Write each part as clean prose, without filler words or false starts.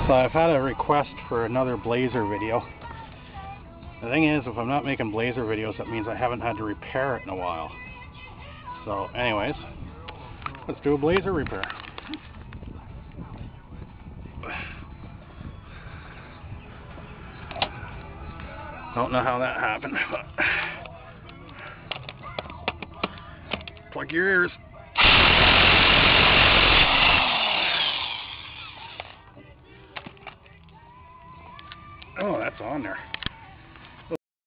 So I've had a request for another Blazer video. The thing is, if I'm not making Blazer videos, that means I haven't had to repair it in a while. So anyways, let's do a Blazer repair. Don't know how that happened, but plug your ears. Oh, that's on there.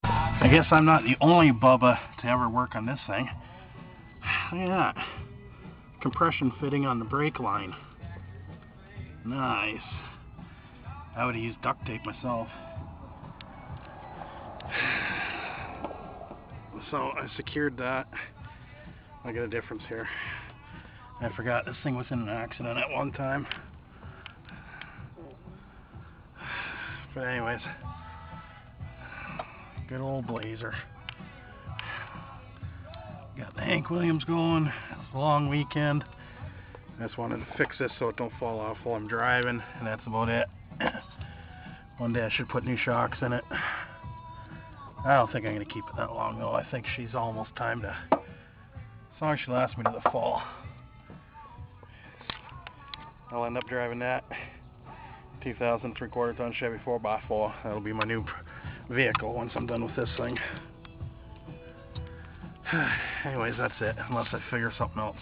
I guess I'm not the only bubba to ever work on this thing. Look at that. Compression fitting on the brake line. Nice. I would have used duct tape myself. So I secured that. I got a difference here. I forgot this thing was in an accident at one time. But anyways, good old Blazer. Got the Hank Williams going. It's a long weekend. I just wanted to fix this so it don't fall off while I'm driving, and that's about it. One day I should put new shocks in it. I don't think I'm going to keep it that long though. I think she's almost time to, as long as she lasts me to the fall. I'll end up driving that 2000 3/4 ton Chevy 4x4. That'll be my new vehicle once I'm done with this thing. Anyways, that's it, unless I figure something else.